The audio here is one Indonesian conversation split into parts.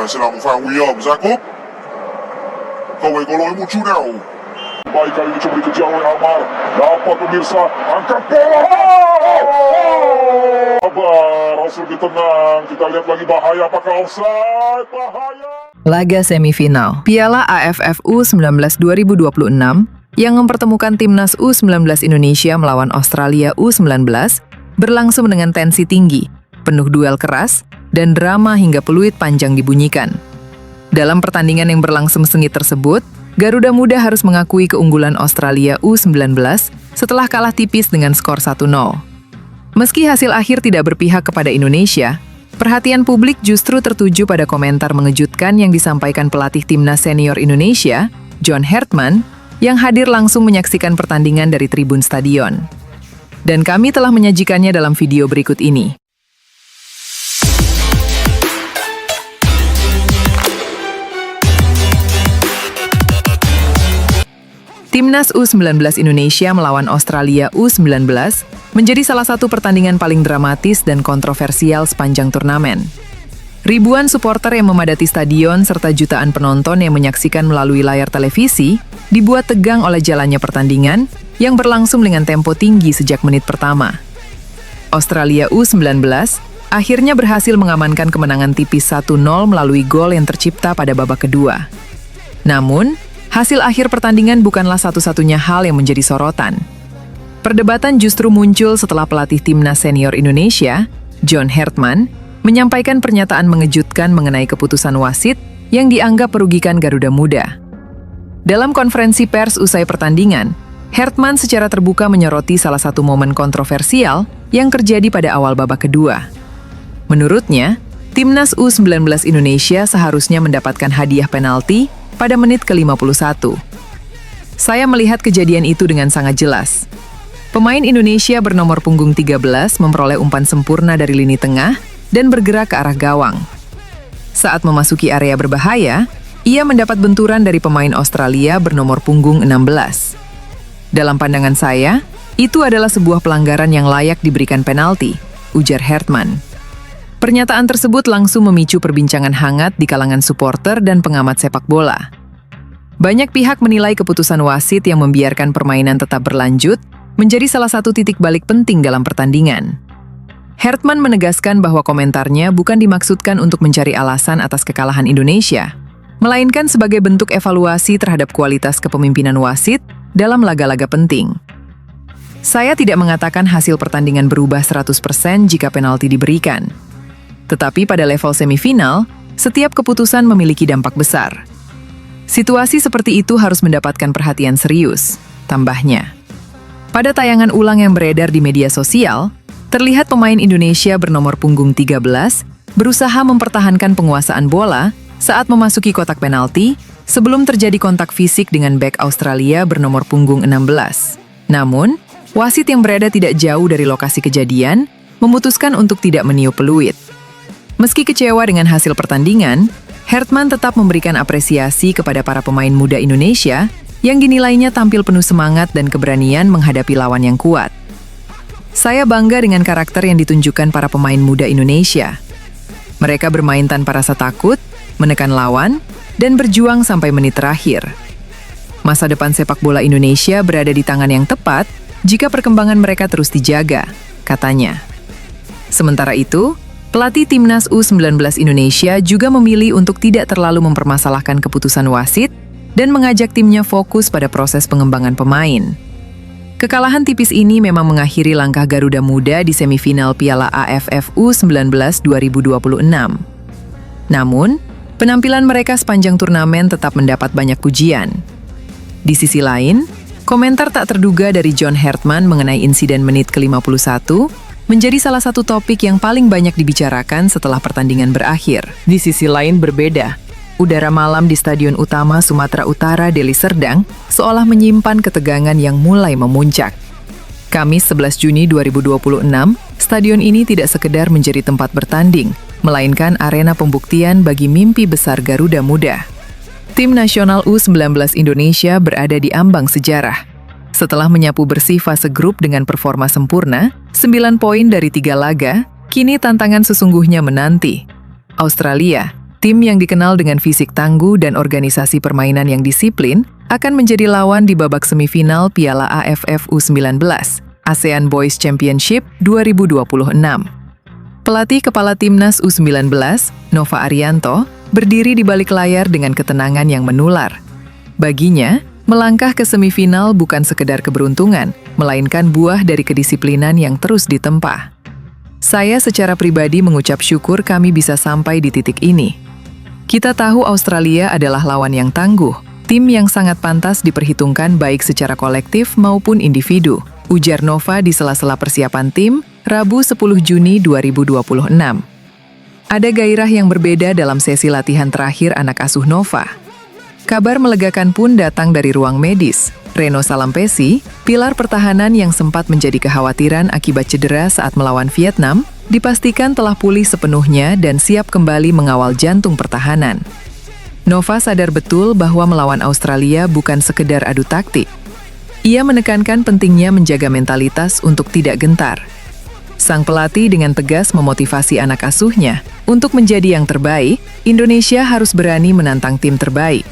是让我们翻Williams Jacob，各位golong Munculnya. Baik kali ini coba dikejar oleh Amar. Dapat pemirsa, angkat bola. Sabar, harus lebih tenang. Kita lihat lagi bahaya, apakah offside? Bahaya. Laga semifinal Piala AFF U19 2026 yang mempertemukan timnas U19 Indonesia melawan Australia U19 berlangsung dengan tensi tinggi, penuh duel keras, dan drama hingga peluit panjang dibunyikan. Dalam pertandingan yang berlangsung sengit tersebut, Garuda Muda harus mengakui keunggulan Australia U19 setelah kalah tipis dengan skor 1-0. Meski hasil akhir tidak berpihak kepada Indonesia, perhatian publik justru tertuju pada komentar mengejutkan yang disampaikan pelatih timnas senior Indonesia, John Hartman, yang hadir langsung menyaksikan pertandingan dari tribun stadion. Dan kami telah menyajikannya dalam video berikut ini. Timnas U19 Indonesia melawan Australia U19 menjadi salah satu pertandingan paling dramatis dan kontroversial sepanjang turnamen. Ribuan supporter yang memadati stadion serta jutaan penonton yang menyaksikan melalui layar televisi dibuat tegang oleh jalannya pertandingan yang berlangsung dengan tempo tinggi sejak menit pertama. Australia U19 akhirnya berhasil mengamankan kemenangan tipis 1-0 melalui gol yang tercipta pada babak kedua. Namun, hasil akhir pertandingan bukanlah satu-satunya hal yang menjadi sorotan. Perdebatan justru muncul setelah pelatih timnas senior Indonesia, John Hartman, menyampaikan pernyataan mengejutkan mengenai keputusan wasit yang dianggap merugikan Garuda Muda. Dalam konferensi pers usai pertandingan, Hartman secara terbuka menyoroti salah satu momen kontroversial yang terjadi pada awal babak kedua. Menurutnya, timnas U19 Indonesia seharusnya mendapatkan hadiah penalti pada menit ke-51. Saya melihat kejadian itu dengan sangat jelas. Pemain Indonesia bernomor punggung 13 memperoleh umpan sempurna dari lini tengah dan bergerak ke arah gawang. Saat memasuki area berbahaya, ia mendapat benturan dari pemain Australia bernomor punggung 16. Dalam pandangan saya, itu adalah sebuah pelanggaran yang layak diberikan penalti, ujar Hartman. Pernyataan tersebut langsung memicu perbincangan hangat di kalangan supporter dan pengamat sepak bola. Banyak pihak menilai keputusan wasit yang membiarkan permainan tetap berlanjut menjadi salah satu titik balik penting dalam pertandingan. Hartman menegaskan bahwa komentarnya bukan dimaksudkan untuk mencari alasan atas kekalahan Indonesia, melainkan sebagai bentuk evaluasi terhadap kualitas kepemimpinan wasit dalam laga-laga penting. Saya tidak mengatakan hasil pertandingan berubah 100% jika penalti diberikan. Tetapi pada level semifinal, setiap keputusan memiliki dampak besar. Situasi seperti itu harus mendapatkan perhatian serius, tambahnya. Pada tayangan ulang yang beredar di media sosial, terlihat pemain Indonesia bernomor punggung 13 berusaha mempertahankan penguasaan bola saat memasuki kotak penalti sebelum terjadi kontak fisik dengan bek Australia bernomor punggung 16. Namun, wasit yang berada tidak jauh dari lokasi kejadian memutuskan untuk tidak meniup peluit. Meski kecewa dengan hasil pertandingan, Hartman tetap memberikan apresiasi kepada para pemain muda Indonesia yang dinilainya tampil penuh semangat dan keberanian menghadapi lawan yang kuat. Saya bangga dengan karakter yang ditunjukkan para pemain muda Indonesia. Mereka bermain tanpa rasa takut, menekan lawan, dan berjuang sampai menit terakhir. Masa depan sepak bola Indonesia berada di tangan yang tepat jika perkembangan mereka terus dijaga, katanya. Sementara itu, pelatih timnas U19 Indonesia juga memilih untuk tidak terlalu mempermasalahkan keputusan wasit dan mengajak timnya fokus pada proses pengembangan pemain. Kekalahan tipis ini memang mengakhiri langkah Garuda Muda di semifinal Piala AFF U19 2026. Namun, penampilan mereka sepanjang turnamen tetap mendapat banyak pujian. Di sisi lain, komentar tak terduga dari John Hartman mengenai insiden menit ke-51 menjadi salah satu topik yang paling banyak dibicarakan setelah pertandingan berakhir. Di sisi lain berbeda, udara malam di Stadion Utama Sumatera Utara Deli Serdang seolah menyimpan ketegangan yang mulai memuncak. Kamis 11 Juni 2026, stadion ini tidak sekedar menjadi tempat bertanding, melainkan arena pembuktian bagi mimpi besar Garuda Muda. Tim nasional U19 Indonesia berada di ambang sejarah. Setelah menyapu bersih fase grup dengan performa sempurna, 9 poin dari 3 laga, kini tantangan sesungguhnya menanti. Australia, Tim yang dikenal dengan fisik tangguh dan organisasi permainan yang disiplin akan menjadi lawan di babak semifinal Piala AFF U19, ASEAN Boys Championship 2026. Pelatih kepala Timnas U19, Nova Arianto, berdiri di balik layar dengan ketenangan yang menular. Baginya, melangkah ke semifinal bukan sekedar keberuntungan, melainkan buah dari kedisiplinan yang terus ditempa. Saya secara pribadi mengucap syukur kami bisa sampai di titik ini. Kita tahu Australia adalah lawan yang tangguh, tim yang sangat pantas diperhitungkan baik secara kolektif maupun individu, ujar Nova di sela-sela persiapan tim, Rabu 10 Juni 2026. Ada gairah yang berbeda dalam sesi latihan terakhir anak asuh Nova. Kabar melegakan pun datang dari ruang medis. Reno Salampesi, pilar pertahanan yang sempat menjadi kekhawatiran akibat cedera saat melawan Vietnam, dipastikan telah pulih sepenuhnya dan siap kembali mengawal jantung pertahanan. Nova sadar betul bahwa melawan Australia bukan sekedar adu taktik. Ia menekankan pentingnya menjaga mentalitas untuk tidak gentar. Sang pelatih dengan tegas memotivasi anak asuhnya untuk menjadi yang terbaik. Indonesia harus berani menantang tim terbaik.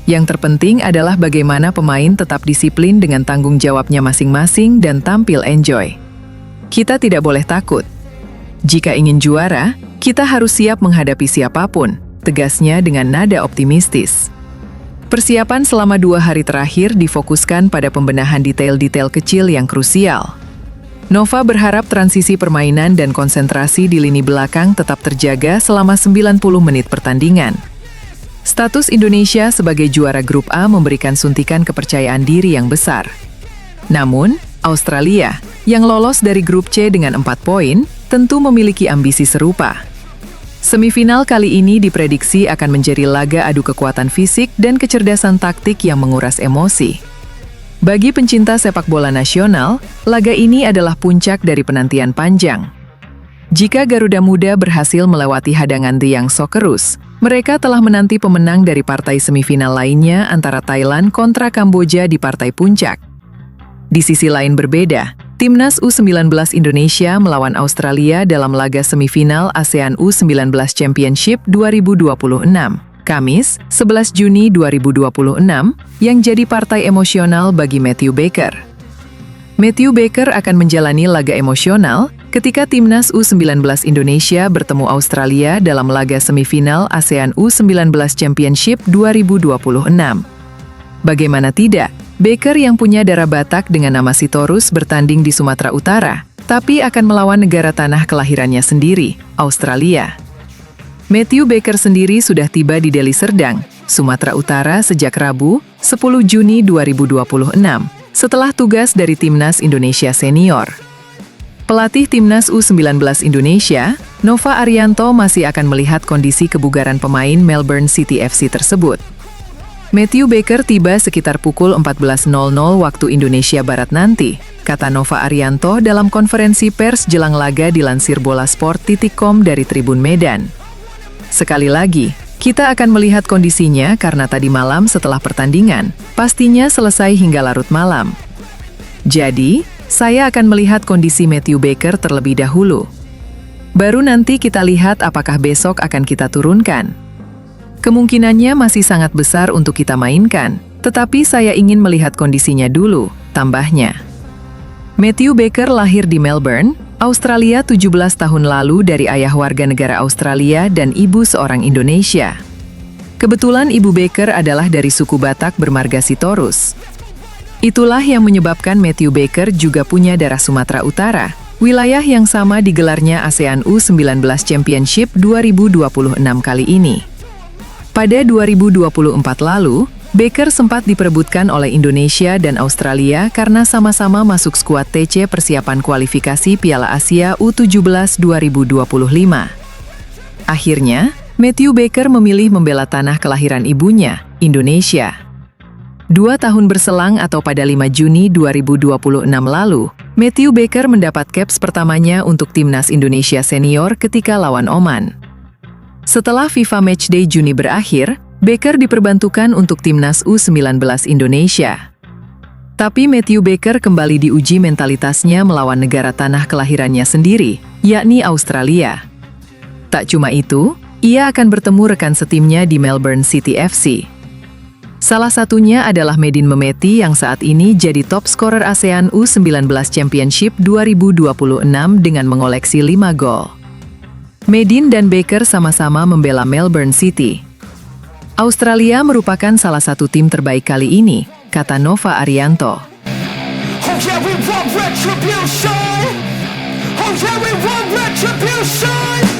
Yang terpenting adalah bagaimana pemain tetap disiplin dengan tanggung jawabnya masing-masing dan tampil enjoy. Kita tidak boleh takut. Jika ingin juara, kita harus siap menghadapi siapapun, tegasnya dengan nada optimistis. Persiapan selama 2 hari terakhir difokuskan pada pembenahan detail-detail kecil yang krusial. Nova berharap transisi permainan dan konsentrasi di lini belakang tetap terjaga selama 90 menit pertandingan. Status Indonesia sebagai juara grup A memberikan suntikan kepercayaan diri yang besar. Namun, Australia, yang lolos dari grup C dengan 4 poin, tentu memiliki ambisi serupa. Semifinal kali ini diprediksi akan menjadi laga adu kekuatan fisik dan kecerdasan taktik yang menguras emosi. Bagi pencinta sepak bola nasional, laga ini adalah puncak dari penantian panjang. Jika Garuda Muda berhasil melewati hadangan The Young Socceroos, mereka telah menanti pemenang dari partai semifinal lainnya antara Thailand kontra Kamboja di partai puncak. Di sisi lain berbeda, Timnas U19 Indonesia melawan Australia dalam laga semifinal ASEAN U19 Championship 2026, Kamis, 11 Juni 2026, yang jadi partai emosional bagi Matthew Baker. Matthew Baker akan menjalani laga emosional ketika Timnas U19 Indonesia bertemu Australia dalam laga semifinal ASEAN U19 Championship 2026. Bagaimana tidak, Baker yang punya darah Batak dengan nama Sitorus bertanding di Sumatera Utara, tapi akan melawan negara tanah kelahirannya sendiri, Australia. Matthew Baker sendiri sudah tiba di Deli Serdang, Sumatera Utara sejak Rabu, 10 Juni 2026, setelah tugas dari Timnas Indonesia Senior. Pelatih Timnas U19 Indonesia, Nova Arianto masih akan melihat kondisi kebugaran pemain Melbourne City FC tersebut. Matthew Baker tiba sekitar pukul 14.00 waktu Indonesia Barat nanti, kata Nova Arianto dalam konferensi pers jelang laga dilansir bolasport.com dari Tribun Medan. Sekali lagi, kita akan melihat kondisinya karena tadi malam setelah pertandingan, pastinya selesai hingga larut malam. Jadi, saya akan melihat kondisi Matthew Baker terlebih dahulu. Baru nanti kita lihat apakah besok akan kita turunkan. Kemungkinannya masih sangat besar untuk kita mainkan, tetapi saya ingin melihat kondisinya dulu, tambahnya. Matthew Baker lahir di Melbourne, Australia 17 tahun lalu dari ayah warga negara Australia dan ibu seorang Indonesia. Kebetulan ibu Baker adalah dari suku Batak bermarga Sitorus. Itulah yang menyebabkan Matthew Baker juga punya darah Sumatera Utara, wilayah yang sama digelarnya ASEAN U19 Championship 2026 kali ini. Pada 2024 lalu, Baker sempat diperebutkan oleh Indonesia dan Australia karena sama-sama masuk skuad TC persiapan kualifikasi Piala Asia U17 2025. Akhirnya, Matthew Baker memilih membela tanah kelahiran ibunya, Indonesia. 2 tahun berselang atau pada 5 Juni 2026 lalu, Matthew Baker mendapat caps pertamanya untuk Timnas Indonesia Senior ketika lawan Oman. Setelah FIFA Matchday Juni berakhir, Baker diperbantukan untuk Timnas U19 Indonesia. Tapi Matthew Baker kembali diuji mentalitasnya melawan negara tanah kelahirannya sendiri, yakni Australia. Tak cuma itu, Ia akan bertemu rekan setimnya di Melbourne City FC. Salah satunya adalah Medin Memeti yang saat ini jadi top scorer ASEAN U19 Championship 2026 dengan mengoleksi 5 gol. Medin dan Baker sama-sama membela Melbourne City. Australia merupakan salah satu tim terbaik kali ini, kata Nova Arianto. Oh yeah, we want retribution. Oh yeah, we want retribution.